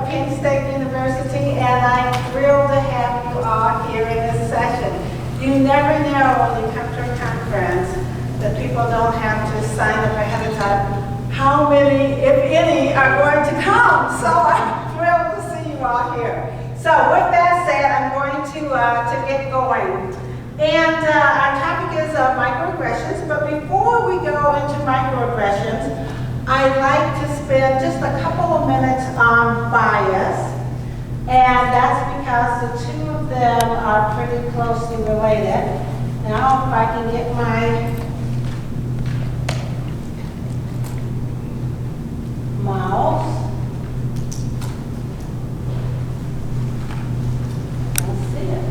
Penn State University, and I'm thrilled to have you all here in this session. You never know when you come to a conference that people don't have to sign up ahead of time how many, if any, are going to come. So I'm thrilled to see you all here. So with that said, I'm going to get going. And our topic is microaggressions, but before we go into microaggressions, I'd like to spend just a couple of minutes on bias, and that's because the two of them are pretty closely related. Now, if I can get my mouse. Let's see it.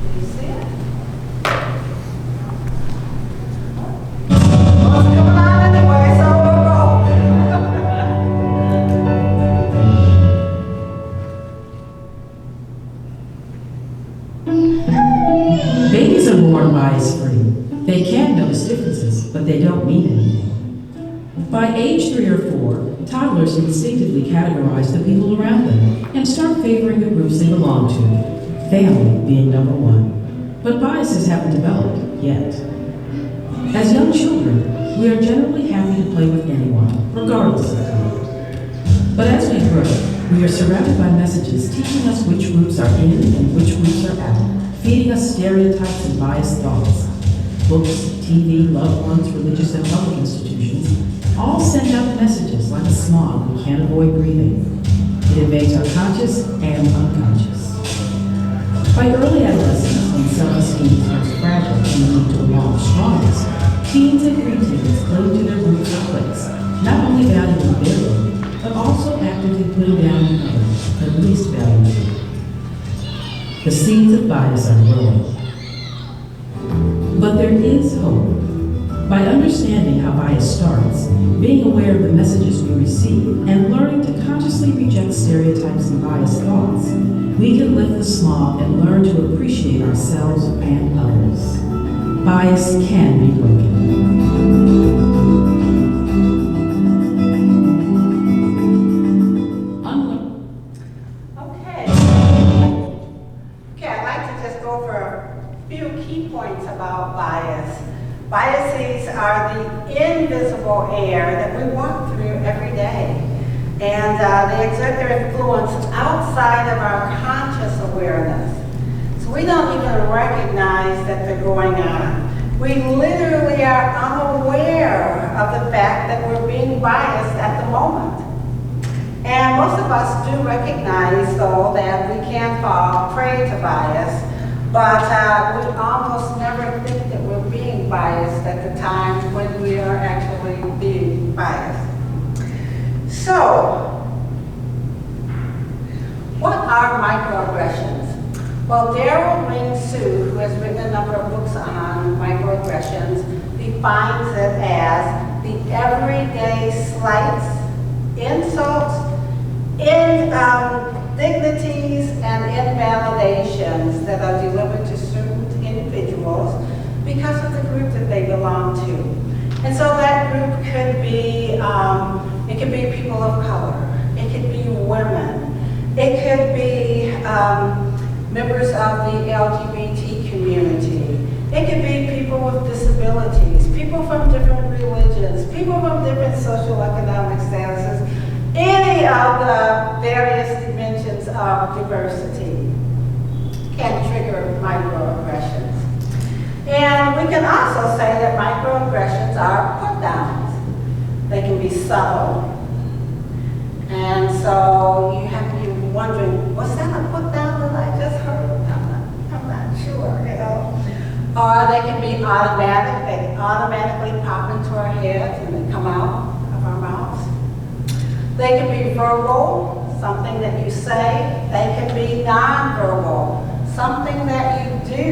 Do you see it? Well, it's coming on anyway, so we'll roll. Babies are born bias-free. They can notice differences, but they don't mean anything. By age 3 or 4, toddlers instinctively categorize the people around them and start favoring the groups they belong to, family being number 1. But biases haven't developed yet. As young children, we are generally happy to play with anyone, regardless of group. But as we grow, we are surrounded by messages teaching us which groups are in and which groups are out, feeding us stereotypes and biased thoughts. Books, TV, loved ones, religious and public institutions all send out messages like a smog we can't avoid breathing. It invades our conscious and unconscious. By early adolescence, when self-esteem is most fragile and the need to belong strongest, teens and preteens cling to their groups or cliques, not only valuing their group, but also actively putting down others, at least valuing. The seeds of bias are growing. But there is hope. By understanding how bias starts, being aware of the messages we receive, and learning to consciously reject stereotypes and biased thoughts, we can lift the smog and learn to appreciate ourselves and others. Bias can be broken. Biases are the invisible air that we walk through every day, and they exert their influence outside of our conscious awareness. So we don't even recognize that they're going on. We literally are unaware of the fact that we're being biased at the moment. And most of us do recognize, though, that we can fall prey to bias, but we almost never think that we're being biased at the time when we are actually being biased. So, what are microaggressions? Well, Daryl Wing Sue, who has written a number of books on microaggressions, defines it as the everyday slights, insults, indignities, and invalidations that are delivered to certain individuals because of the group that they belong to. And so that group could be, it could be people of color, it could be women, it could be members of the LGBT community, it could be people with disabilities, people from different religions, people from different socioeconomic statuses, any of the various dimensions of diversity can trigger microaggressions. And we can also say that microaggressions are put-downs. They can be subtle. And so you have to be wondering, was that a put-down that I just heard? I'm not sure, you know. Or they can be automatic. They automatically pop into our heads and they come out of our mouths. They can be verbal, something that you say. They can be nonverbal, something that you do.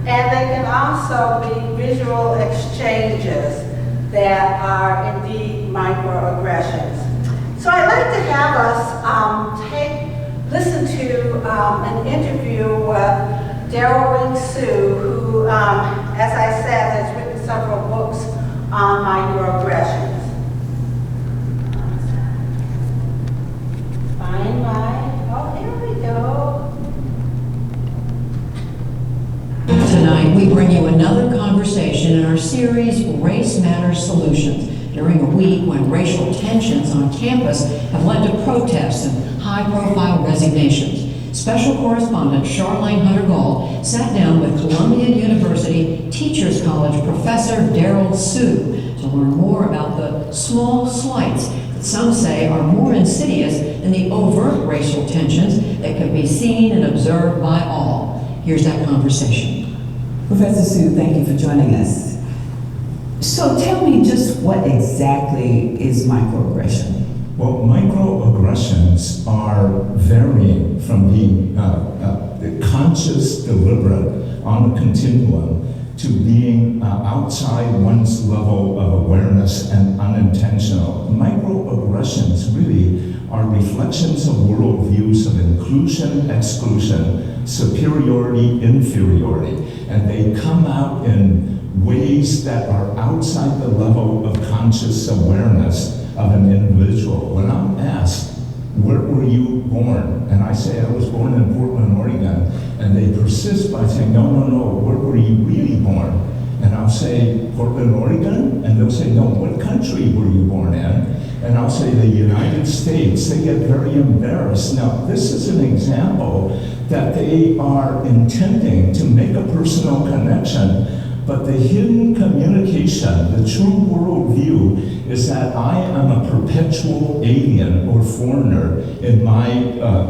And they can also be visual exchanges that are indeed microaggressions. So I'd like to have us listen to an interview with Daryl Wing Sue, who, as I said, has written several books on microaggressions. Find my series, Race Matters Solutions, during a week when racial tensions on campus have led to protests and high-profile resignations. Special correspondent Charlene Hunter-Gall sat down with Columbia University Teachers College professor Daryl Sue to learn more about the small slights that some say are more insidious than the overt racial tensions that can be seen and observed by all. Here's that conversation. Professor Sue, thank you for joining us. So tell me just what exactly is microaggression? Well, microaggressions are varying from being conscious, deliberate on a continuum to being outside one's level of awareness and unintentional. Microaggressions really are reflections of worldviews of inclusion, exclusion, superiority, inferiority, and they come out in ways that are outside the level of conscious awareness of an individual. When I'm asked, where were you born? And I say, I was born in Portland, Oregon. And they persist by saying, no, where were you really born? And I'll say, Portland, Oregon? And they'll say, no, what country were you born in? And I'll say, the United States. They get very embarrassed. Now, this is an example that they are intending to make a personal connection. But the hidden communication, the true worldview, is that I am a perpetual alien or foreigner in my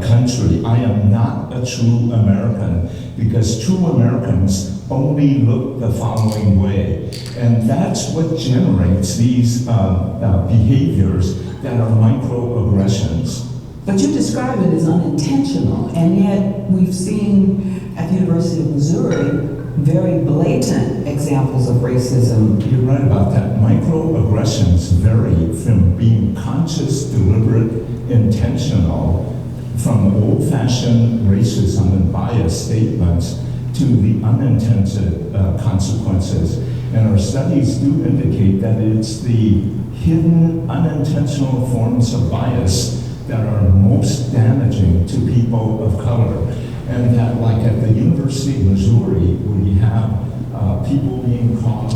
country. I am not a true American, because true Americans only look the following way. And that's what generates these behaviors that are microaggressions. But you describe it as unintentional, and yet we've seen at the University of Missouri very blatant examples of racism. You're right about that. Microaggressions vary from being conscious, deliberate, intentional, from old-fashioned racism and bias statements to the unintended consequences. And our studies do indicate that it's the hidden, unintentional forms of bias that are most damaging to people of color. And that, like at the University of Missouri, where you have people being called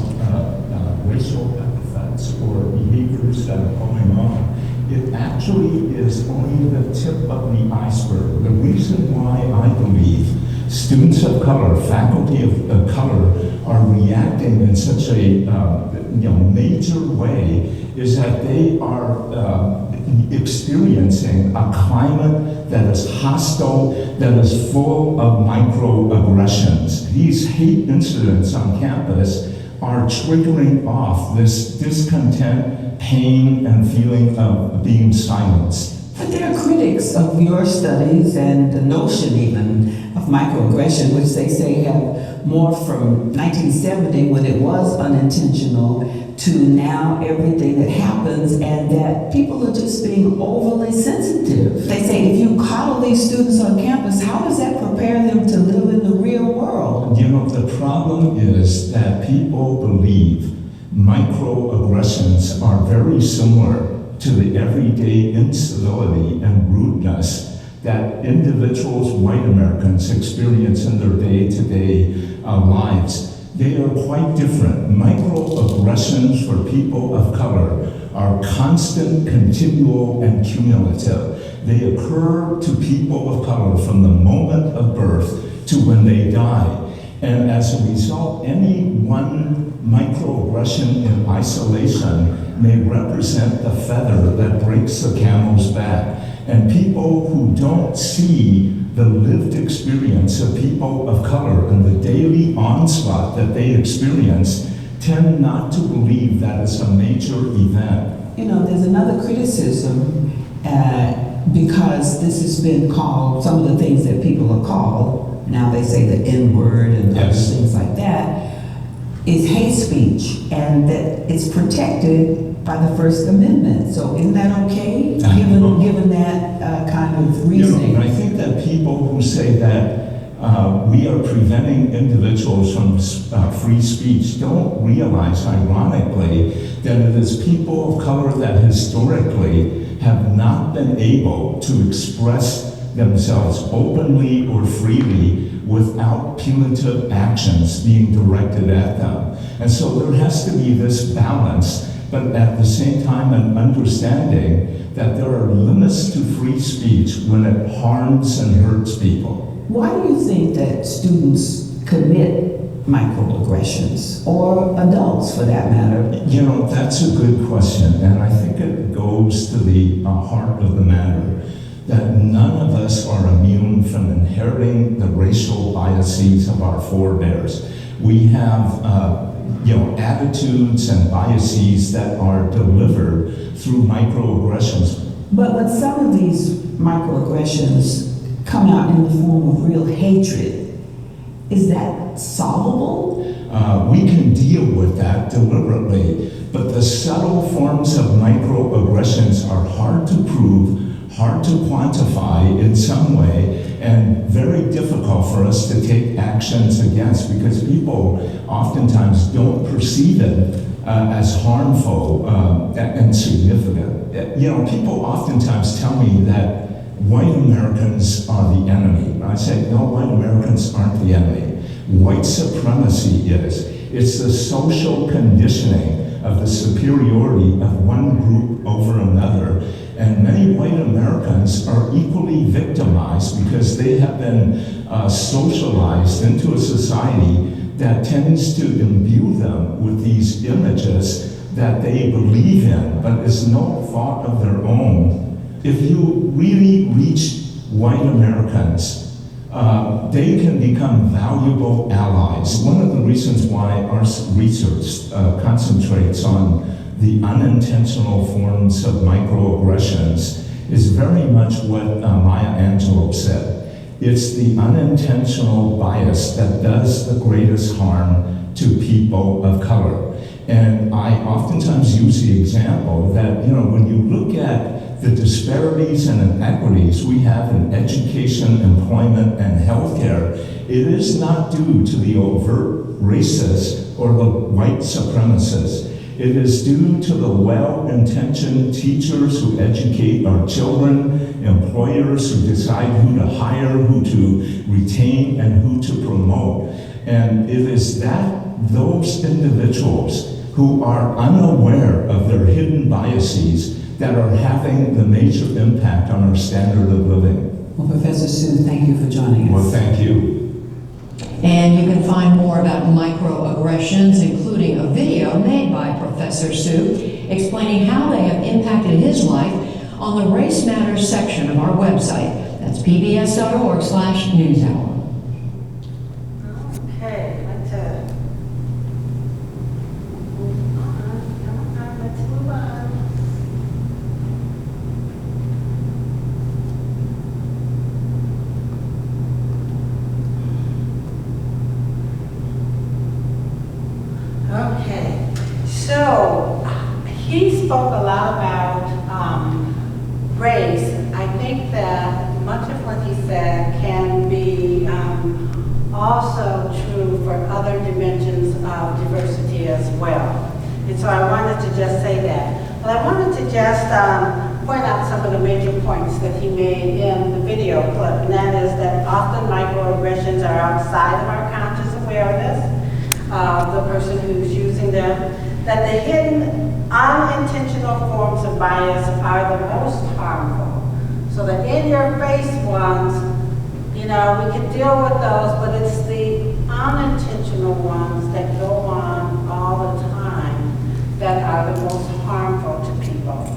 racial epithets or behaviors that are going on, it actually is only the tip of the iceberg. The reason why I believe students of color, faculty of color, are reacting in such a major way is that they are experiencing a climate that is hostile, that is full of microaggressions. These hate incidents on campus are triggering off this discontent, pain, and feeling of being silenced. But there are critics of your studies and the notion even of microaggression, which they say have morphed from 1970 when it was unintentional to now everything that happens, and that people are just being overly sensitive. They say if you coddle these students on campus, how does that prepare them to live in the real world? You know, the problem is that people believe microaggressions are very similar to the everyday incivility and rudeness that individuals, white Americans, experience in their day-to-day lives. They are quite different. Microaggressions for people of color are constant, continual, and cumulative. They occur to people of color from the moment of birth to when they die. And as a result, any one microaggression in isolation may represent the feather that breaks the camel's back. And people who don't see the lived experience of people of color and the daily onslaught that they experience tend not to believe that it's a major event. You know, there's another criticism because this has been called, some of the things that people are called, now they say the N-word and other things like that, is hate speech, and that it's protected by the First Amendment. So isn't that okay, given that kind of reasoning? You know, I think that people who say that we are preventing individuals from free speech don't realize, ironically, that it is people of color that historically have not been able to express themselves openly or freely without punitive actions being directed at them. And so there has to be this balance, but at the same time an understanding that there are limits to free speech when it harms and hurts people. Why do you think that students commit microaggressions, or adults for that matter? You know, that's a good question, and I think it goes to the heart of the matter that none of us are immune from inheriting the racial biases of our forebears. We have attitudes and biases that are delivered through microaggressions. But when some of these microaggressions come out in the form of real hatred, is that solvable? We can deal with that deliberately, but the subtle forms of microaggressions are hard to prove, hard to quantify in some way, and very difficult for us to take actions against because people oftentimes don't perceive it as harmful and significant. You know, people oftentimes tell me that white Americans are the enemy. I say, no, white Americans aren't the enemy. White supremacy is. It's the social conditioning of the superiority of one group over another. And many white Americans are equally victimized because they have been socialized into a society that tends to imbue them with these images that they believe in, but is no fault of their own. If you really reach white Americans, they can become valuable allies. One of the reasons why our research concentrates on the unintentional forms of microaggressions is very much what Maya Angelou said. It's the unintentional bias that does the greatest harm to people of color. And I oftentimes use the example that, you know, when you look at the disparities and inequities we have in education, employment, and healthcare, it is not due to the overt racists or the white supremacists. It is due to the well-intentioned teachers who educate our children, employers who decide who to hire, who to retain, and who to promote. And it is those individuals who are unaware of their hidden biases that are having the major impact on our standard of living. Well, Professor Sue, thank you for joining us. Well, thank you. And you can find more about microaggressions, including a video made by Professor Sue explaining how they have impacted his life on the Race Matters section of our website. That's pbs.org/newshour. Okay, let's move on. Come on, let's move on. Okay, so he spoke a lot about race. I think that much of what he said can be also true for other dimensions of diversity as well. And so I wanted to just say that. But I wanted to just point out some of the major points that he made in the video clip, and that is that often microaggressions are outside of our conscious awareness. The person who's using them, that the hidden unintentional forms of bias are the most harmful. So the in-your-face ones, you know, we can deal with those, but it's the unintentional ones that go on all the time that are the most harmful to people.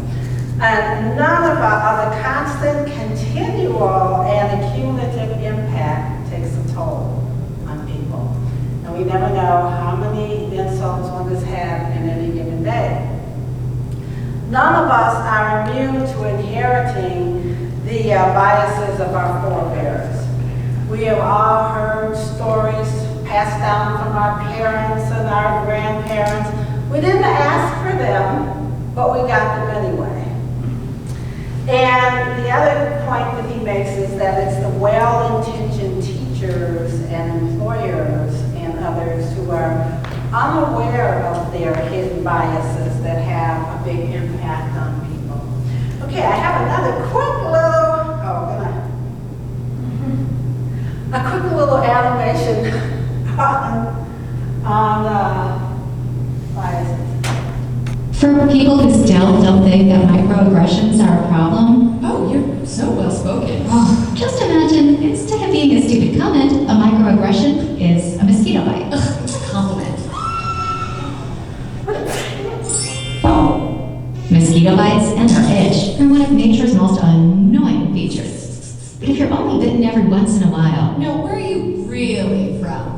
And none of the constant, continual, and accumulative impact takes a toll on people. And we never know how many insults one has had in any given day. None of us are immune to inheriting the biases of our forebears. We have all heard stories passed down from our parents and our grandparents. We didn't ask for them, but we got them anyway. And the other point that he makes is that it's the well-intentioned teachers and employers and others who are unaware of their hidden biases that have a big impact on people. Okay, I have another quick little, that microaggressions are a problem? Oh, you're so well spoken. Oh, just imagine, instead of being a stupid comment, a microaggression is a mosquito bite. Ugh, it's a compliment. Mosquito bites and their itch are one of nature's most annoying features. But if you're only bitten every once in a while, Now, where are you really from?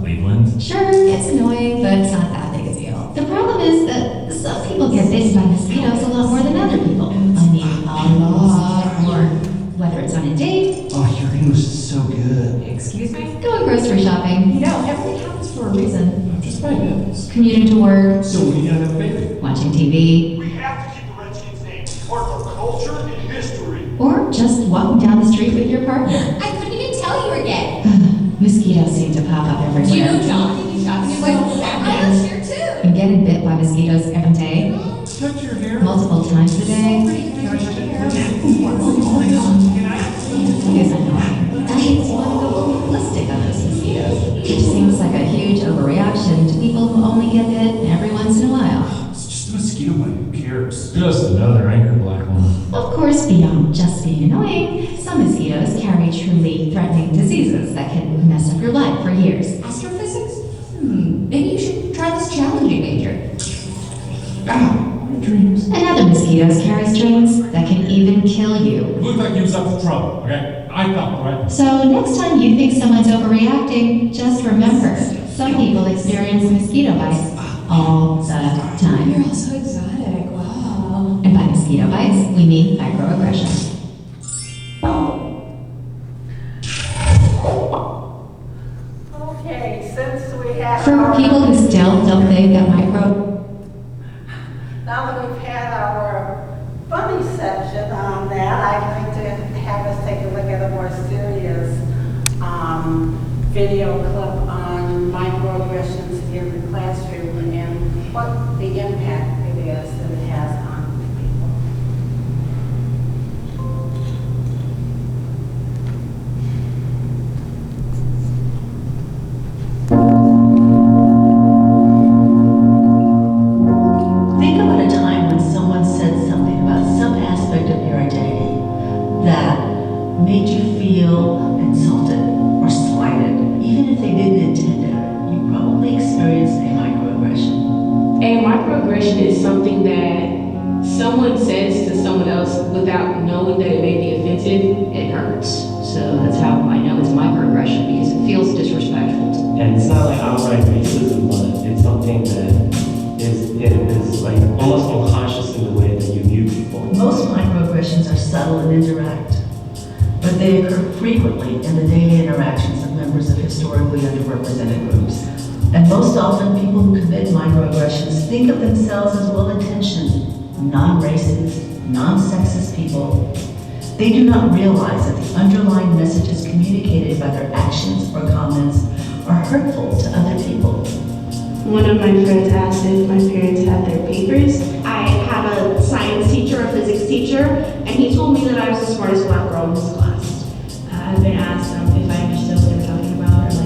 Cleveland. sure, it's annoying, but it's not that big a deal. The problem is that some people get bitten by mosquitoes a lot more than other people. I mean, a lot more. Whether it's on a date, Oh, your English is so good. Excuse me? going grocery shopping, You know, everything happens for a reason. Just my goodness. commuting to work, So when are you gonna have a baby? watching TV, We have to keep the Redskins name part of our culture and history. or just walking down the street with your partner. I couldn't even tell you were gay. Mosquitoes seem to pop up everywhere. Do you know John? Shopping is like, I was here too. And getting bit by mosquitoes every day, Touch your hair. multiple times a day, is annoying. That makes you want to go ballistic on those mosquitoes, which seems like a huge overreaction to people who only get bit every once in a while. It's just a mosquito bite. Who cares? Just another angry black woman. Of course, beyond just being annoying, some mosquitoes carry truly threatening diseases that can mess up your life for years. Astrophysics? Maybe you should try this challenging major. My dreams. And other mosquitoes carry strains that can even kill you. It looked like you was up for trouble, okay? I thought, right? So next time you think someone's overreacting, just remember, some people experience mosquito bites all the time. You're all so exotic. Wow. And by mosquito bites, we mean microaggressions. Okay, since we have. For people who still don't think that Now that we've had our funny section on that, I'd like to have us take a look at a more serious video clip on microaggressions in the classroom and what the impact it is that it has on people. Think about a time when someone said something about some aspect of your identity that made you feel insulted or slighted. Even if they didn't intend it, you probably experienced a microaggression. A microaggression is something that someone says to someone else without knowing that it may be offensive. It hurts. So that's how I know it's a microaggression, because it feels disrespectful. And it's not like outright racism, but it's something that is like almost unconscious in the way that you view people. Most microaggressions are subtle and indirect, but they occur frequently in the daily interactions of members of historically underrepresented groups. And most often, people who commit microaggressions think of themselves as well-intentioned, non-racist, non-sexist people. They do not realize that the underlying messages communicated by their actions or comments are hurtful to other people. One of my friends asked if my parents had their papers. I have a science teacher, a physics teacher, and he told me that I was the smartest black girl in his class. I've been asked if I understood what they were talking about, or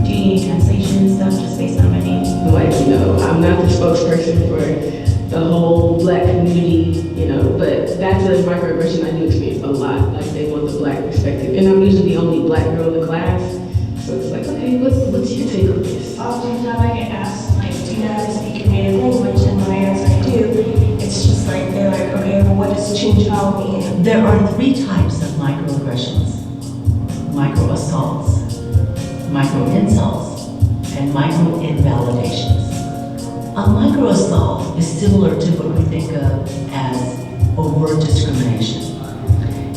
do you need translation and stuff just based on my name? Like, I'm not the spokesperson for the whole black community, but that's a microaggression I do experience a lot. Like, they want the black perspective. And I'm usually the only black girl in the class. So it's like, okay, what's your take on this? Oftentimes I get asked, do you know how to speak your native language? And when I answer I do, it's just like, they're like, okay, well, what does chinchal mean? There are 3 types of microaggressions: micro-assaults, micro-insults, and micro-invalidations. A micro-assault is similar to what we think of as overt discrimination.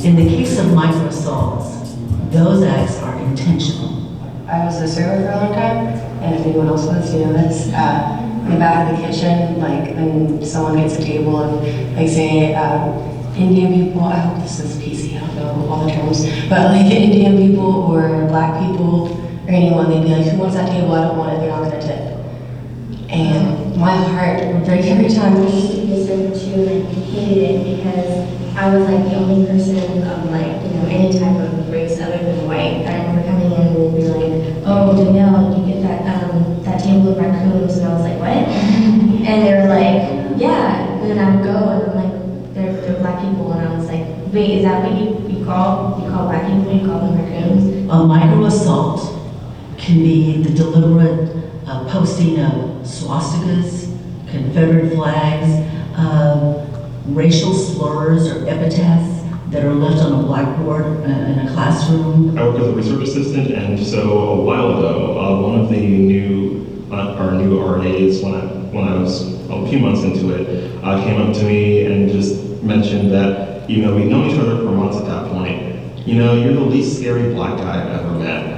In the case of micro-assaults, those acts are intentional. I was a server for a long time, and if anyone else was, you know this. In the back of the kitchen, when someone gets a table of, say, Indian people, I hope this is PC, I don't know all the terms, but Indian people or black people or anyone, they'd be like, who wants that table? I don't want it, they're not gonna tip. And my heart would break every time. I used to be a server too, and I hated it because I was the only person of any type of race other than white. I remember coming in and they'd be like, oh, Danielle, you get that table of raccoons, and I was like, what? And they were like, yeah. And then I would go Wait, is that what you call black people? You call them raccoons? A micro-assault can be the deliberate posting of swastikas, Confederate flags, racial slurs or epithets that are left on a blackboard in a classroom. I work as a research assistant, and so a while ago, one of the new RNAs, when I was a few months into it, came up to me and just mentioned that, we'd known each other for months at that point. You're the least scary black guy I've ever met.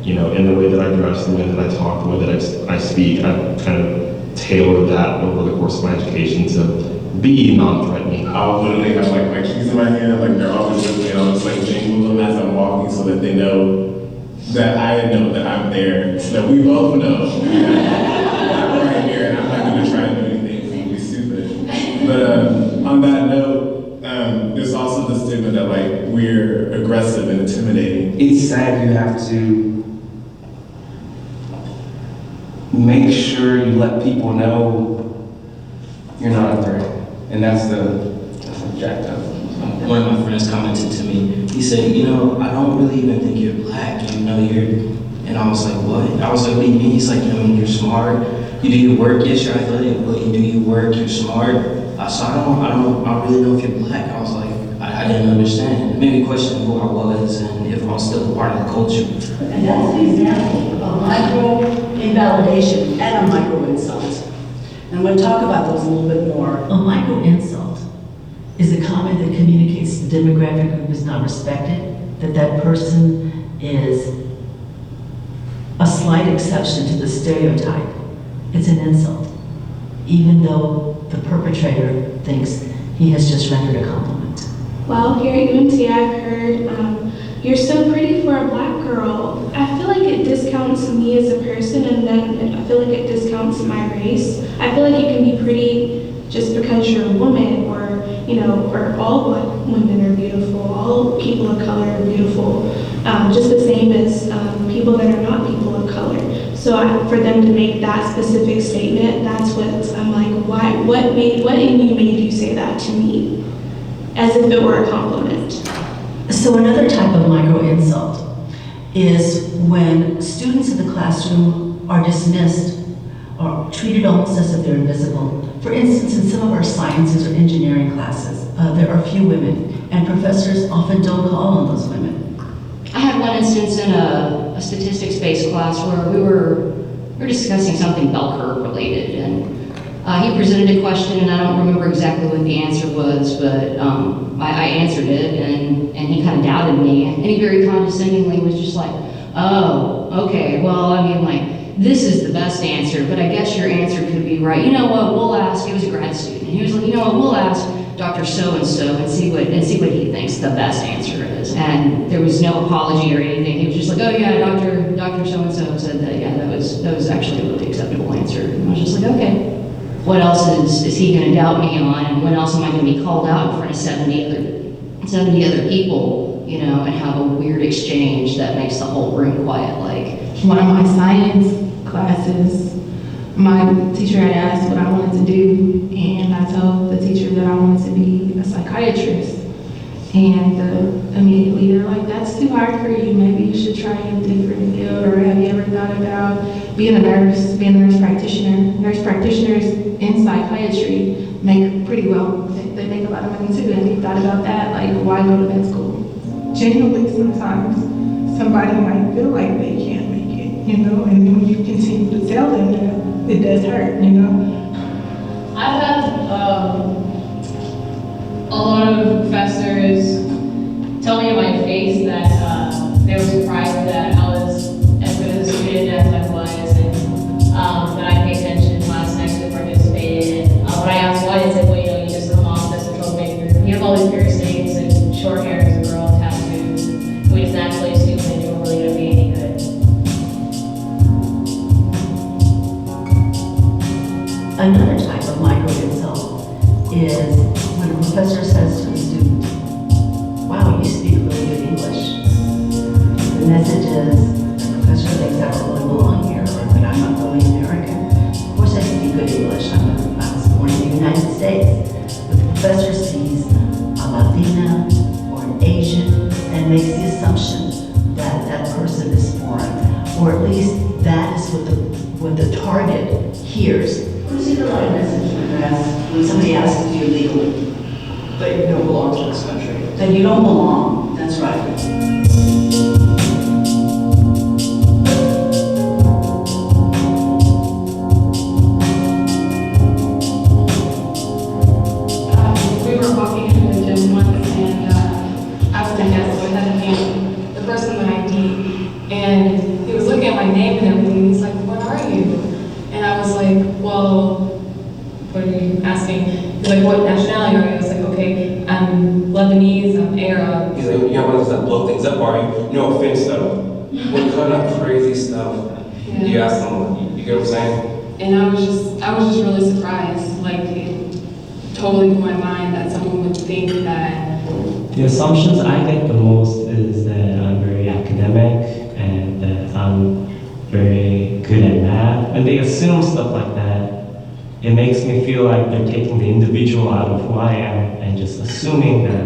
In the way that I dress, the way that I talk, the way that I speak, I've kind of tailored that over the course of my education to be non-threatening. I'll literally have my keys in my hand, they're always with me, and I'll just jingle them as I'm walking so that they know that I know that I'm there, so that we both know I'm right here and I'm not going to try to do anything be stupid. But on that note, there's also the stigma that we're aggressive and intimidating. It's sad you have to make sure you let people know you're not a threat. And that's jacked up. One of my friends commented to me, he said, I don't really even think you're black, you're, and I was like, what? I was like, what do you mean? He's like, you're smart, you do your work, yes, you're athletic, but you do your work, you're smart. So I don't really know if you're black. I was like, I didn't understand. It made me question who I was and if I was still a part of the culture. And that's an example of micro-invalidation and a micro-insult. And I'm going to talk about those a little bit more. A micro-insult is a comment that communicates the demographic group is not respected, that person is a slight exception to the stereotype. It's an insult, even though the perpetrator thinks he has just rendered a compliment. Well, here at UNT, I've heard, you're so pretty for a black girl. I feel like it discounts me as a person, and then I feel like it discounts my race. I feel like you can be pretty just because you're a woman, or or all black women are beautiful, all people of color are beautiful, just the same as people that are not people of color. So for them to make that specific statement, that's what I'm like, why? What in you made you say that to me? As if it were a compliment. So another type of micro-insult is when students in the classroom are dismissed or treated almost as if they're invisible. For instance, in some of our sciences or engineering classes, there are few women, and professors often don't call on those women. I had one instance in a statistics-based class where we were discussing something bell curve related, and he presented a question, and I don't remember exactly what the answer was, but I answered it, and he kind of doubted me, and he very condescendingly was just like, oh, okay, well, this is the best answer, but I guess your answer could be right. You know what, we'll ask, he was a grad student, he was like, we'll ask Dr. So-and-so and see what he thinks the best answer is. And there was no apology or anything. He was just like, oh yeah, Dr. So-and-so said that, yeah, that was actually a really acceptable answer. And I was just like, okay. What else is he going to doubt me on, and when else am I going to be called out in front of 70 other people, and have a weird exchange that makes the whole room quiet? One of my science classes, my teacher had asked what I wanted to do, and I told the teacher that I wanted to be a psychiatrist. And immediately they're like, that's too hard for you, maybe you should try a different field, or have you ever thought about being a nurse practitioner? Nurse practitioners in psychiatry make pretty well, they make a lot of money too. Have you thought about that? Why go to med school? Genuinely, sometimes somebody might feel like they can't make it, and then when you continue to tell them that, it does hurt, I've had a lot of professors tell me in my face that they were surprised that I was as good as a student as I was, and that I paid attention in class and actually participated. And when I asked why, they said, well, you just come off as a troublemaker. You have all these piercings and short hair as a girl, tattoos. We just naturally assume that you weren't really going to be any good. Another type of micro-insult is when a professor says to a student, wow, you speak really good English. The message is, the professor thinks I don't really belong here, or that I'm not really American. Of course I speak good English, I was born in the United States. But the professor sees a Latina or an Asian and makes the assumption that that person is foreign, or at least that is what the target hears. Who's the right message when somebody asks if you're legal? That you don't belong to this country. That you don't belong, that's right. And he was looking at my name and everything, and he's like, "What are you?" And I was like, "Well, what are you asking?" He's like, "What nationality are you?" I was like, "Okay, I'm Lebanese, I'm Arab." He's like, "Yeah, one of those that blow things up, are you? No offense though. What kind of crazy stuff do you ask them? You get what I'm saying?" And I was just really surprised. Like, it totally blew my mind that someone would think that. The assumptions I get the most is that I'm very academic and that I'm very good at math. And they assume stuff like that. It makes me feel like they're taking the individual out of who I am and just assuming that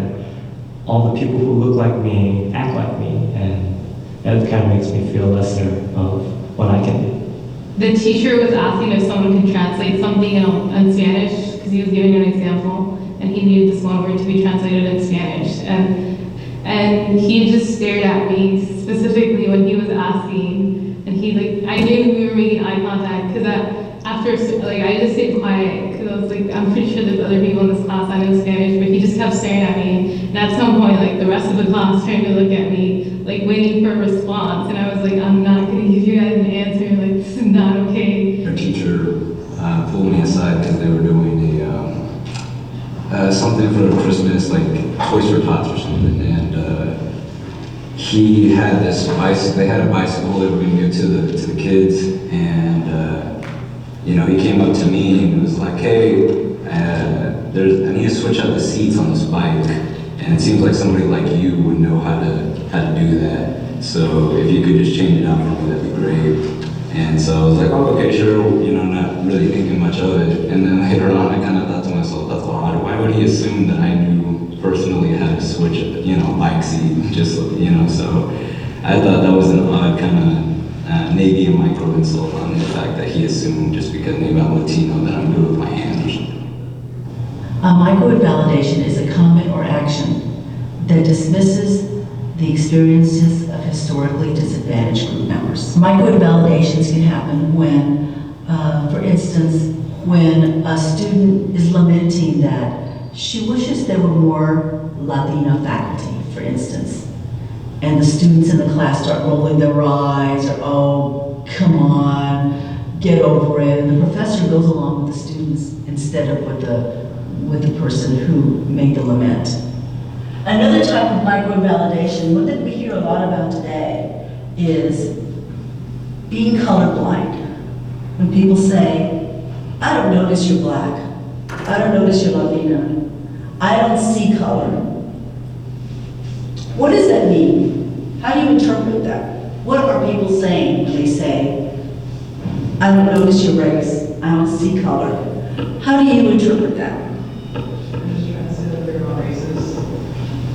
all the people who look like me act like me. And that kind of makes me feel lesser of what I can do. The teacher was asking if someone could translate something in Spanish because he was giving an example. And he needed this one word to be translated in Spanish. And he just stared at me specifically when he was asking. And I knew we were making eye contact because after, I just stayed quiet because I was like, I'm pretty sure there's other people in this class I know Spanish, but he just kept staring at me. And at some point, the rest of the class trying to look at me, waiting for a response. And I was like, I'm not going to give you guys an answer. This is not okay. Our teacher pulled me aside because they were doing something for Christmas, like Toys for Tots or something, and he had this bicycle. They had a bicycle they were going to give to the kids, and he came up to me and he was like, "Hey, I need to switch out the seats on this bike, and it seems like somebody like you would know how to do that. So if you could just change it out for me, that'd be great." And so I was like, "Oh, okay, sure," not really thinking much of it. And then later on, I kind of thought to myself, that's odd. Why would he assume that I knew personally how to switch a bike seat? Just, so I thought that was an odd kind of, maybe a micro insult on the fact that he assumed just because maybe I'm Latino that I'm good with my hands or something. A micro-invalidation is a comment or action that dismisses the experiences of historically disadvantaged group members. Micro-invalidations can happen when, for instance, when a student is lamenting that she wishes there were more Latina faculty, for instance, and the students in the class start rolling their eyes or, "Oh, come on, get over it," and the professor goes along with the students instead of with the person who made the lament. Another type of micro-invalidation, one that we hear a lot about today, is being colorblind. When people say, "I don't notice you're black. I don't notice you're Latina. I don't see color." What does that mean? How do you interpret that? What are people saying when they say, "I don't notice your race. I don't see color"? How do you interpret that?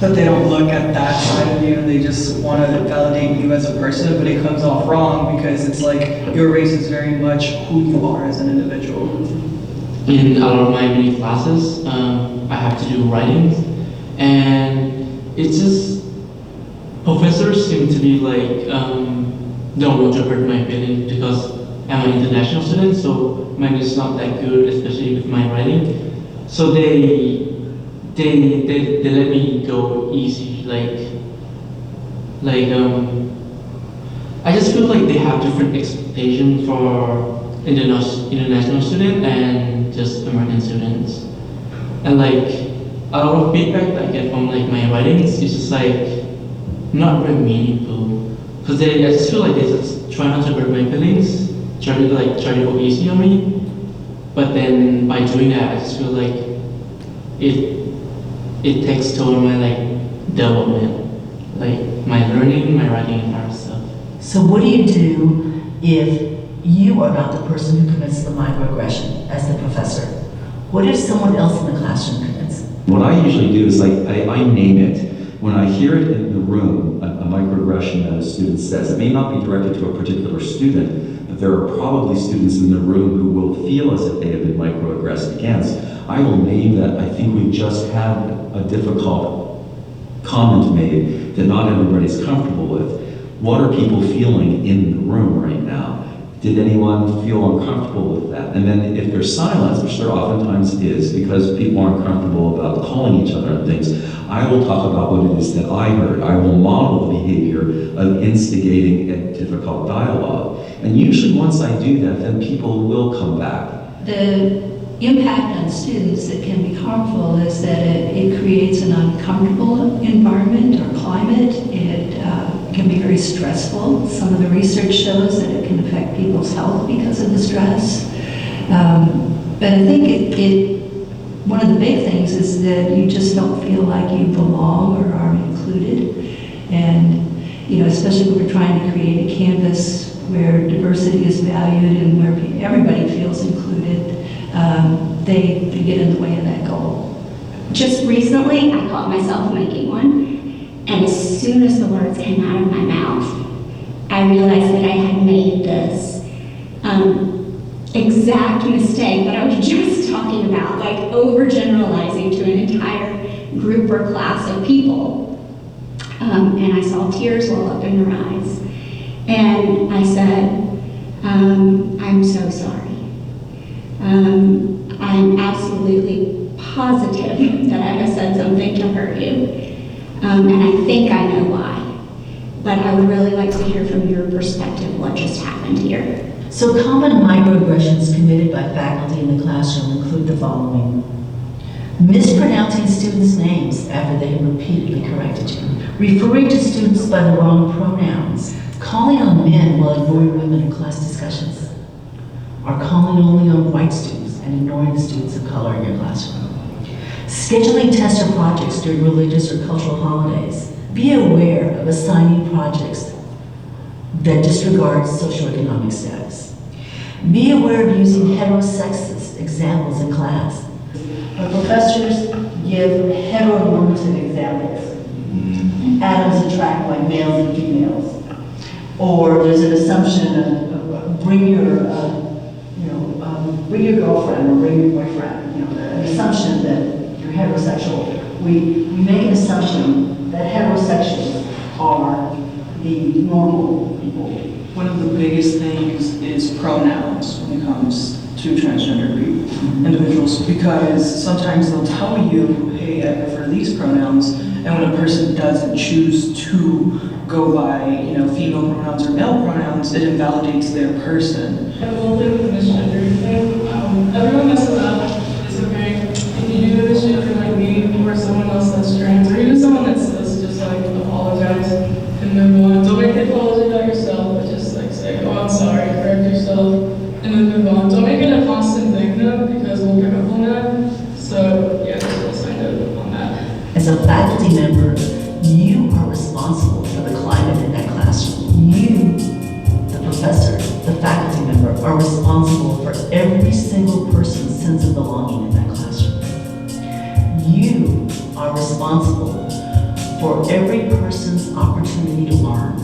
That they don't look at that side of you, they just want to validate you as a person, but it comes off wrong because it's like your race is very much who you are as an individual. In a lot of my mini classes, I have to do writings, and it's just, professors seem to be don't want to hurt my feelings because I'm an international student, so mine is not that good, especially with my writing. So they let me go easy, I just feel like they have different expectations for international students and just American students. And a lot of feedback I get from my writings is just not very meaningful. Because I just feel like they just try not to hurt my feelings, try to go easy on me. But then by doing that, I just feel like it takes toll on my development, my learning, my writing, and other stuff. So what do you do if you are not the person who commits the microaggression as the professor? What if someone else in the classroom commits? What I usually do is I name it. When I hear it in the room, a microaggression that a student says, it may not be directed to a particular student, but there are probably students in the room who will feel as if they have been microaggressed against. I will name that. I think we've just had a difficult comment made that not everybody's comfortable with. What are people feeling in the room right now? Did anyone feel uncomfortable with that? And then if there's silence, which there oftentimes is, because people aren't comfortable about calling each other on things, I will talk about what it is that I heard. I will model the behavior of instigating a difficult dialogue. And usually once I do that, then people will come back. The impact on students that can be harmful is that it creates an uncomfortable environment or climate. It can be very stressful. Some of the research shows that it can affect people's health because of the stress. But I think one of the big things is that you just don't feel like you belong or are included. And, especially when we're trying to create a campus where diversity is valued and where everybody feels included, they get in the way of that goal. Just recently, I caught myself making one. And as soon as the words came out of my mouth, I realized that I had made this exact mistake that I was just talking about, like overgeneralizing to an entire group or class of people. And I saw tears well up in her eyes. And I said, I'm so sorry. I'm absolutely positive that I have said something to hurt you. And I think I know why. But I would really like to hear from your perspective what just happened here. So common microaggressions committed by faculty in the classroom include the following. Mispronouncing students' names after they have repeatedly corrected you. Referring to students by the wrong pronouns. Calling on men while ignoring women in class discussions. Or calling only on white students and ignoring the students of color in your classroom. Scheduling tests or projects during religious or cultural holidays. Be aware of assigning projects that disregard socioeconomic status. Be aware of using heterosexist examples in class. When professors give heteronormative examples, atoms attract like males and females, or there's an assumption of bring your girlfriend or bring your boyfriend, an assumption that you're heterosexual. We make an assumption that heterosexuals are the normal people. One of the biggest things is pronouns when it comes to transgender individuals, because sometimes they'll tell you, hey, I prefer these pronouns, and when a person doesn't choose to go by, female pronouns or male pronouns, it invalidates their person. I will live with the misgender thing. Everyone messes up. It's okay. If you do the misgender like me or someone else that's trans, or even someone that's cis, just apologize and move on. Don't make an apology about yourself, but just say, oh, I'm sorry, correct yourself, and then move on. Don't make it a constant thing though, because we'll pick up on that. So yeah, just kind of on that. As a faculty member, you are responsible for the climate in that classroom. You, the professor, the faculty member, are responsible for every single person's sense of belonging in that classroom. You are responsible for every person's opportunity to learn.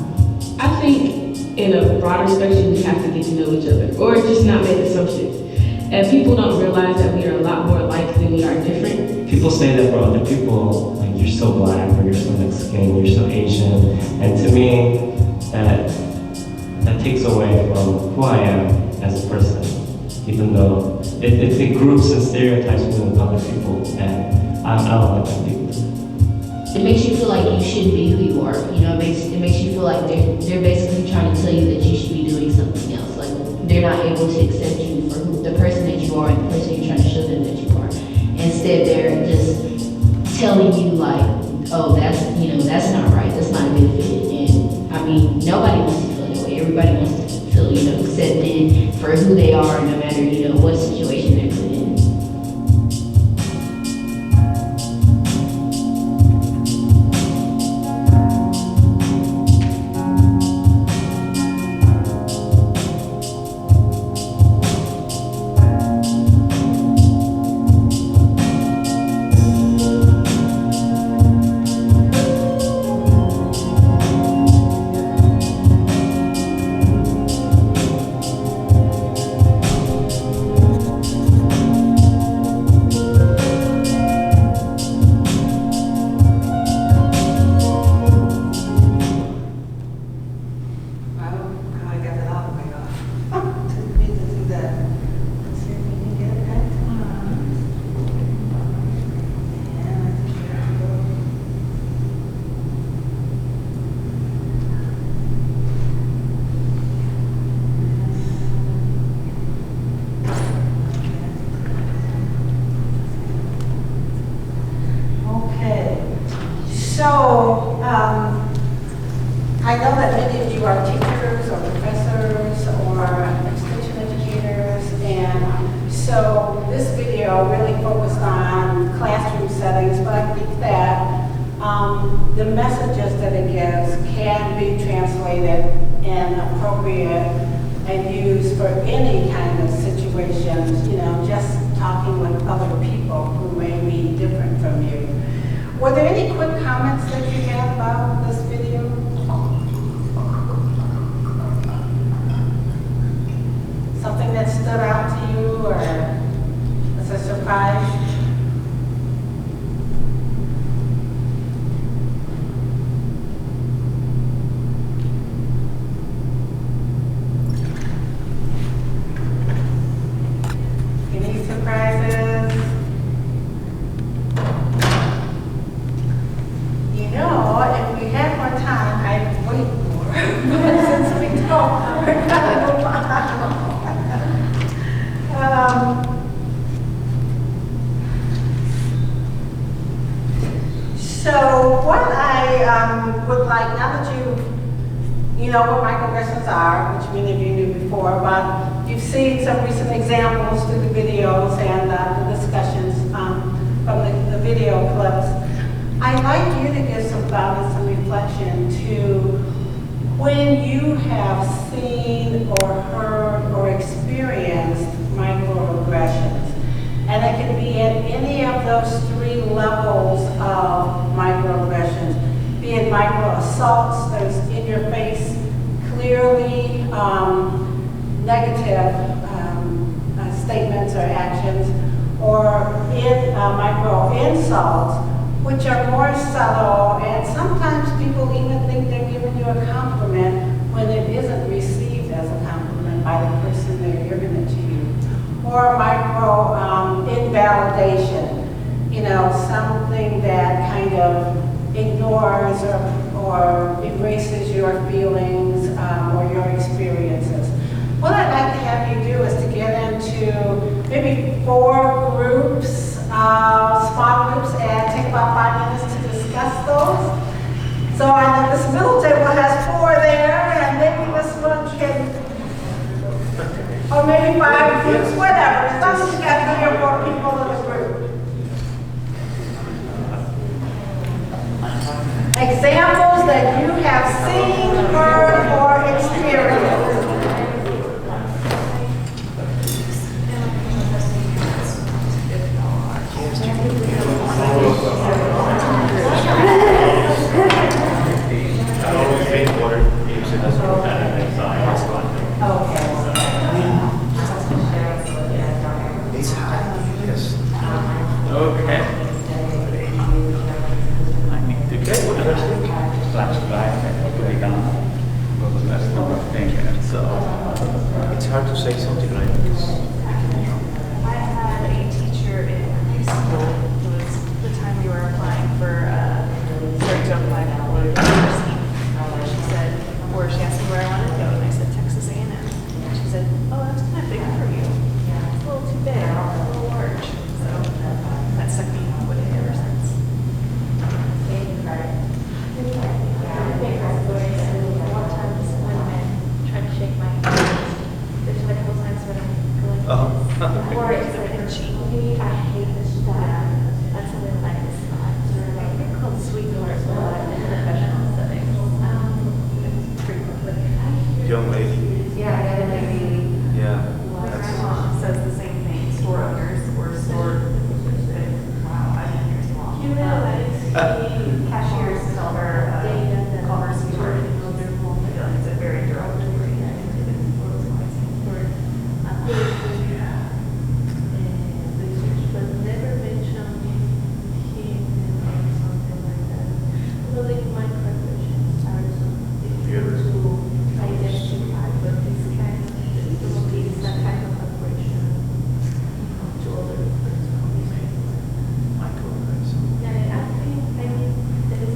I think in a broader spectrum, we have to get to know each other, or just not make assumptions. And people don't realize that we are a lot more alike than we are different. People say that for other people, like you're so black or you're so Mexican, you're so Asian, and to me, that takes away from who I am as a person, even though it groups and stereotypes me with other people, and I don't like that people. It makes you feel like you shouldn't be who you are. It makes you feel like they're basically trying to tell you that you should be doing something else. Like they're not able to accept you for the person that you are and the person you're trying to show them that you are. Instead, they're just telling you like, oh, that's not right. That's not a good fit. And nobody wants to feel that way. Everybody wants to feel, accepted for who they are, no matter, what situation they're put in. So, I know that many of you are teachers or professors or extension educators, and so this video really focused on classroom settings, but I think that the messages that it gives can be translated and appropriate and used for any kind of situations, you know, just talking with other people who may be different from you. Were there any quick comments that you had about this video? Something that stood out to you or was a surprise? Any surprises? You know, if we had more time, I'd wait more. But since we don't, we're gonna move on. So what I would like, now that you know what microaggressions are, which many of you knew before, but you've seen some recent examples through the videos and the discussions from the video clips. I'd like you to give some thought and some reflection to when you have seen or heard or experienced microaggressions. And it can be at any of those three levels of microaggressions, be it microassaults, those in your face, clearly negative statements or actions, or in micro insults, which are more subtle, and sometimes people even think they're giving you a compliment when it isn't received as a compliment by the person they're giving it to you. Or micro invalidation, you know, something that kind of ignores or erases your feelings or your experiences. What I'd like to have you do is to get into maybe 4 groups, small groups, and take about 5 minutes to discuss those. So this middle table has 4 there, and maybe this one can, or maybe 5 groups, whatever. As long as you got 3 or 4 people in the group. Examples that you have seen, heard, or experienced. Okay. I need to get flashback and click on that's the rough thing. And so it's hard to say something like this. I had a teacher in high school who was the time we were applying for starting to apply for university. She said, or she asked me where I wanted to go, and I said Texas A&M. She said, oh, that's kind of big for you. It's a little too big, a little large. So that stuck me with it ever since. A lot of times when men try to shake my hand, there's like a couple times when I'm going, or it's a pinchy. I hate this stuff. That's something that I despise. They're called sweethearts a lot in professional settings. Frequently. Young lady. Yeah, young lady. Yeah. My grandma says the same thing. Store owners or store. Wow, I've been here too long. Cashiers tell her, call her sweetheart. It's a very derogatory word. But never mention him or something like that. Well, like microaggressions are difficult to identify, but this kind of is that kind of aggression to other persons. Yeah, I think, that is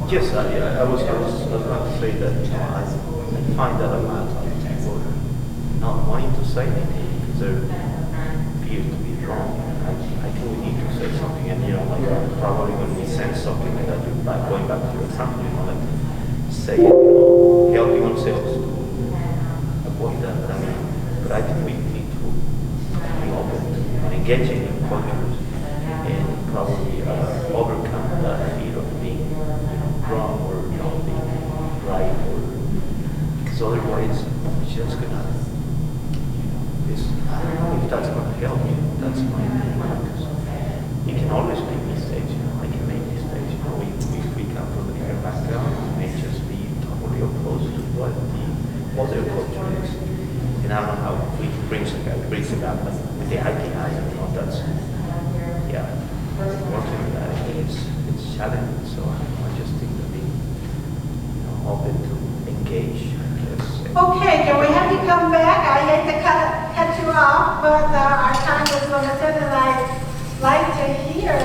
Yes, I was about to say that I find that a lot of people not wanting to say anything because they're feared to be wrong. I think we need to say something, and like probably when we sense something like that, going back to your example, like say it, helping ourselves to avoid that. But I think we need to be open to engaging in cultures and probably overcome that fear of being wrong or being right, or because otherwise it's just gonna I don't know if that's gonna help you. That's my opinion, because you can always make mistakes. I can make mistakes. We come from a different background. It may just be totally opposed to what the other culture is. And I don't know how we brings it back, but with the IPI, that's working with that. I think it's challenging. So I just think that being open to engage, I guess. Okay, can we have you come back? I hate to cut you off, but our time is limited, and I'd like to hear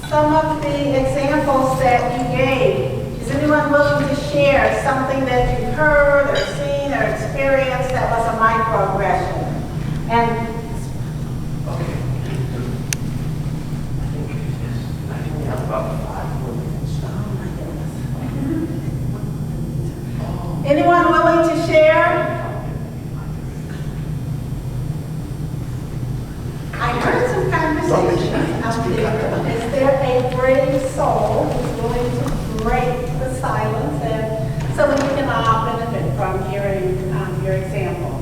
some of the examples that you gave. Is anyone willing to share something that you've heard or seen or experienced that was a microaggression? And I think we have about 5 minutes. anyone willing to share? I heard some conversations out there. Is there a brave soul who's willing to break the silence and so that we can all benefit from hearing your example?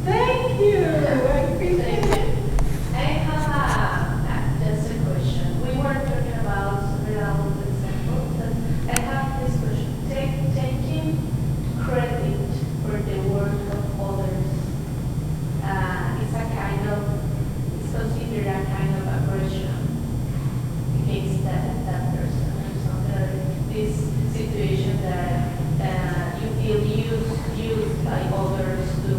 Thank you. I appreciate it. I have just a question. We were talking about real examples, and I have this question. Taking credit for the work of others is considered a kind of aggression against that person. This situation that you feel used by others to.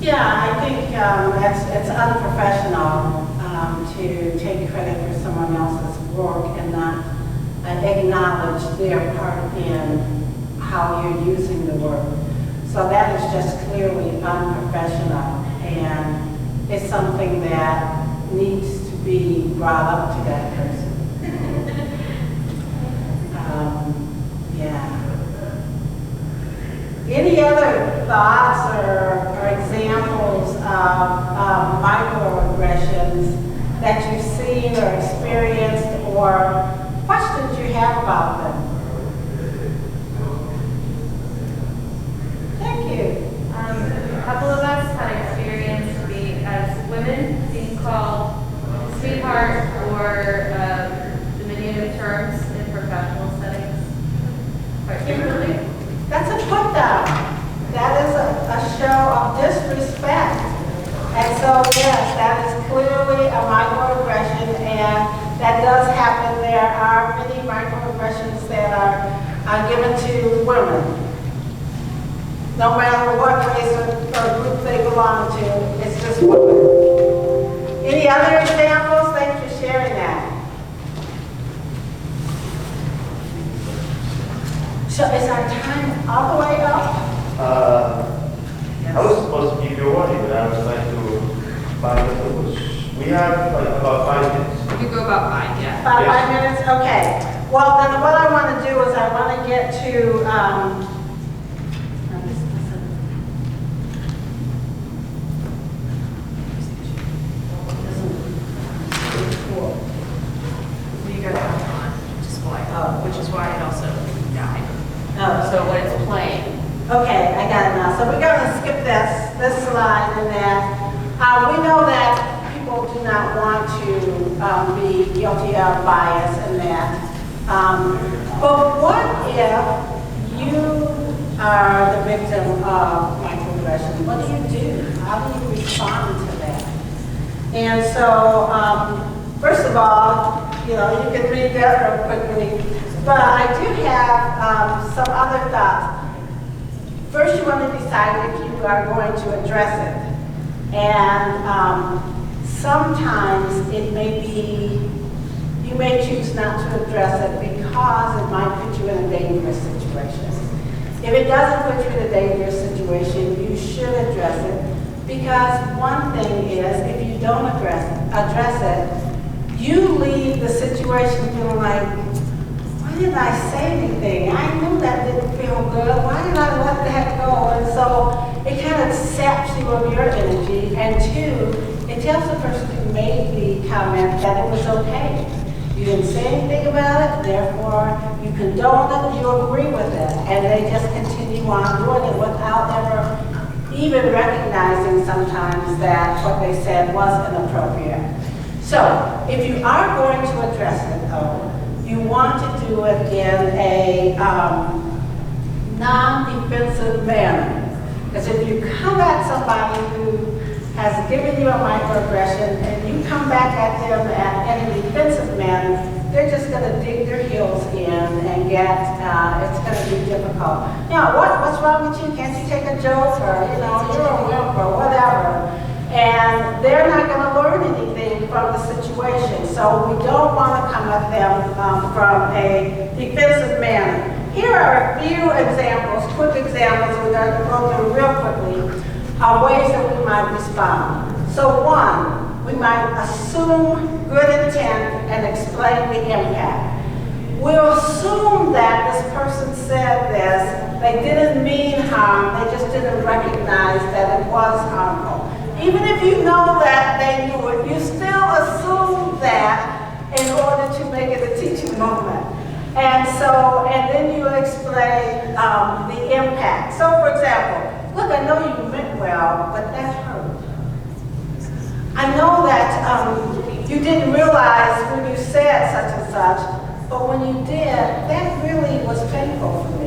Yeah, I think it's unprofessional to take credit for someone else's work and not acknowledge their part in how you're using the work. So that is just clearly unprofessional, and it's something that needs to be brought up to that person. Yeah. Any other thoughts or examples of microaggressions that you've seen or experienced, or questions you have about them? Thank you. A couple of us had experience as women being called sweetheart or diminutive terms in professional settings quite frequently. That's a put down. That is a show of disrespect. And so, yes, that is clearly a microaggression, and that does happen. There are many microaggressions that are given to women. No matter what race or group they belong to, it's just women. Any other examples? Thanks for sharing that. So is our time all the way up? I was supposed to give you a warning, but I was trying to find the rules. We have like about 5 minutes. We could go about 5, yeah. About 5 minutes? Okay. Well, then what I want to do is I want to get to, You got that on display, which is why it also died. Oh. So when it's playing. Okay, I got it now. So we're going to skip this slide and that. We know that people do not want to be guilty of bias and that. But what if you are the victim of microaggression? What do? How do you respond to that? And so, first of all, you can read that real quickly. But I do have some other thoughts. First, you want to decide if you are going to address it. And sometimes it may be, you may choose not to address it because it might put you in a dangerous situation. If it doesn't put you in a dangerous situation, you should address it, because one thing is, if you don't address it, you leave the situation feeling like, why didn't I say anything? I knew that didn't feel good. Why did I let that go? And so it kind of saps you of your energy. And two, it tells the person who made the comment that it was okay. You didn't say anything about it, therefore you condone it, you agree with it, and they just continue on doing it without ever even recognizing sometimes that what they said was inappropriate. So, if you are going to address it though, you want to do it in a non-defensive manner. Because if you come at somebody who has given you a microaggression and you come back at them in a defensive manner, they're just going to dig their heels in and it's going to be difficult. You know, what's wrong with you? Can't you take a joke? Or, you know, you're a wimp or whatever. And they're not going to learn anything from the situation. So we don't want to come at them from a defensive manner. Here are a few examples, quick examples we're going to go through real quickly, of ways that we might respond. So one, we might assume good intent and explain the impact. We'll assume that this person said this, they didn't mean harm, they just didn't recognize that it was harmful. Even if you know that they knew it, you still assume that in order to make it a teaching moment. And then you explain the impact. So for example, look, I know you meant well, but that hurt. I know that you didn't realize when you said such and such, but when you did, that really was painful for me.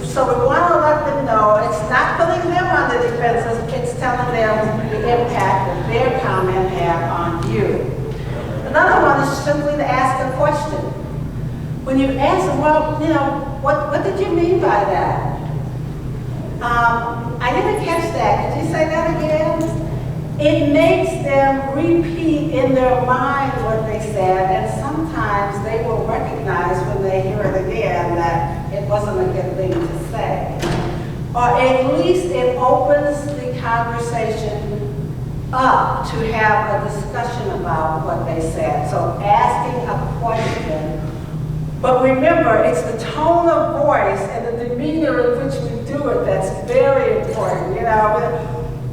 So we want to let them know it's not putting them on the defensive, it's telling them the impact that their comment had on you. Another one is simply to ask a question. When you ask them, well, you know, what did you mean by that? I didn't catch that. Could you say that again? It makes them repeat in their mind what they said, and sometimes they will recognize when they hear it again that it wasn't a good thing to say. Or at least it opens the conversation up to have a discussion about what they said. So asking a question. But remember, it's the tone of voice and the demeanor in which we do it that's very important. You know,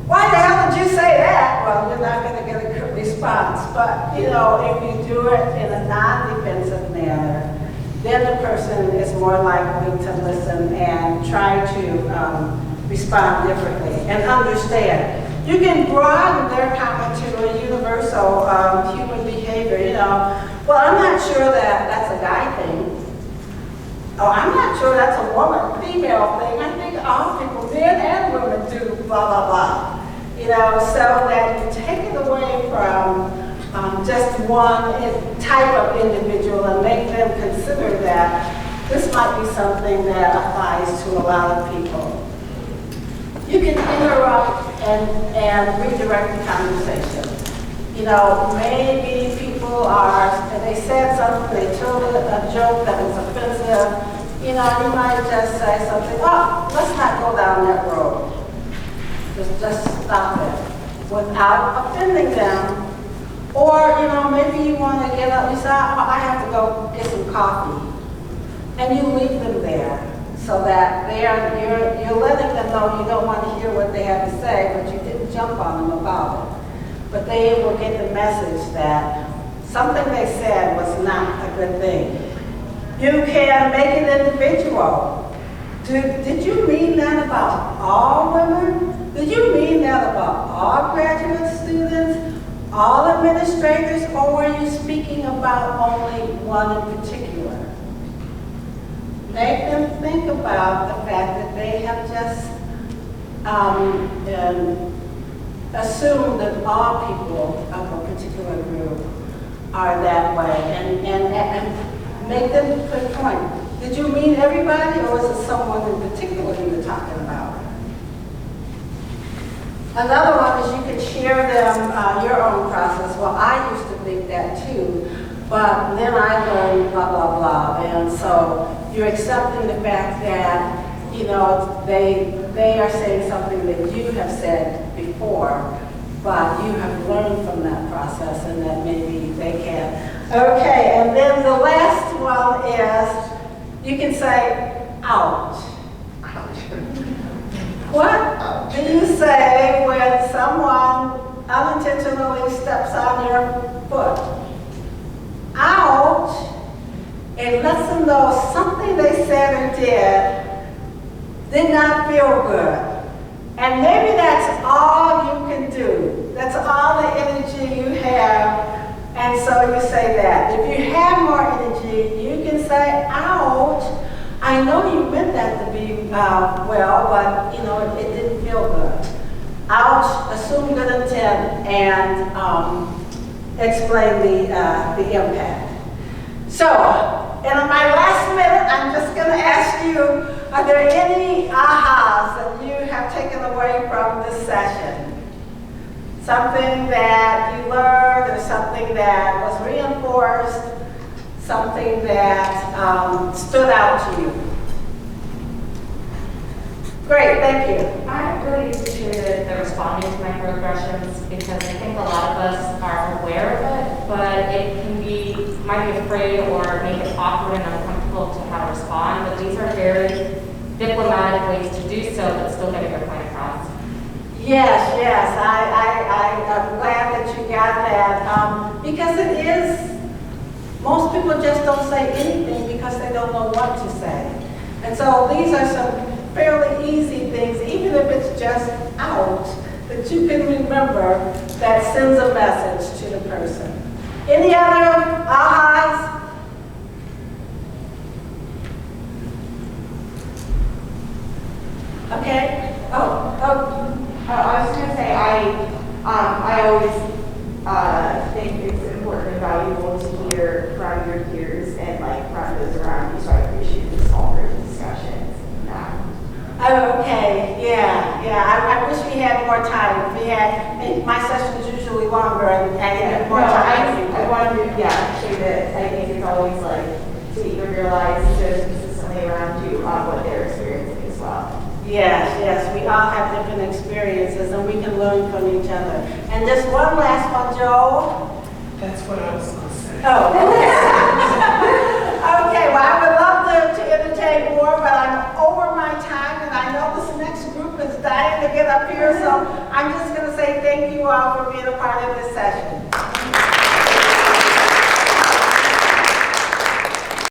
why the hell did you say that? Well, you're not going to get a good response. But, you know, if you do it in a non-defensive manner, then the person is more likely to listen and try to respond differently and understand. You can broaden their comment to a universal human behavior, you know. Well, I'm not sure that that's a guy thing. Oh, I'm not sure that's a woman, female thing. I think all people, men and women, do blah, blah, blah. You know, so that you take it away from just one type of individual and make them consider that this might be something that applies to a lot of people. You can interrupt and redirect the conversation. You know, maybe people they said something, they told a joke that was offensive. You know, you might just say something, oh, let's not go down that road. Just stop it without offending them. Or, you know, maybe you want to get up and say, oh, I have to go get some coffee. And you leave them there so that you're letting them know you don't want to hear what they have to say, but you didn't jump on them about it. But they will get the message that something they said was not a good thing. You can make it individual. Did you mean that about all women? Did you mean that about all graduate students, all administrators, or were you speaking about only one in particular? Make them think about the fact that they have just assumed that all people of a particular group are that way, and make them put a point. Did you mean everybody, or was it someone in particular you were talking about? Another one is you can share them, your own process. Well, I used to think that too, but then I learned blah, blah, blah. And so you're accepting the fact that, you know, they are saying something that you have said before, but you have learned from that process and that maybe they can. Okay, and then the last one is you can say, ouch. What do you say when someone unintentionally steps on your foot? Ouch. It lets them know something they said or did not feel good. And maybe that's all you can do. That's all the energy you have. And so you say that. If you have more energy, you can say, ouch. I know you meant that to be well, but you know, it didn't feel good. Ouch, assume good intent, and explain the impact. So, in my last minute, I'm just going to ask you, are there any ahas that you have taken away from this session? Something that you learned, or something that was reinforced, something that stood out to you? Great, thank you. I really appreciated the responding to microaggressions because I think a lot of us are aware of it, but it can be, might be afraid or make it awkward and uncomfortable to how to respond, but these are very diplomatic ways to do so, but still getting your point across. Yes, yes, I'm glad that you got that, because it is, most people just don't say anything because they don't know what to say. And so these are some fairly easy things, even if it's just out, that you can remember that sends a message to the person. Any other ahas? Okay. I was going to say, I always think it's important and valuable to hear from your peers and like from those around you, so I appreciate the small group discussions and that. Oh, okay, yeah. I wish we had more time. If we had, my session is usually longer and had more time. I wanted to, say that I think it's always like to even realize there's consistently around you on what they're experiencing as well. Yes, we all have different experiences and we can learn from each other. And just one last one, Joe. That's what I was going to say. Oh, okay. Okay, well, I would love to entertain more, but I'm over my time and I know this next group is dying to get up here, so I'm just going to say thank you all for being a part of this session.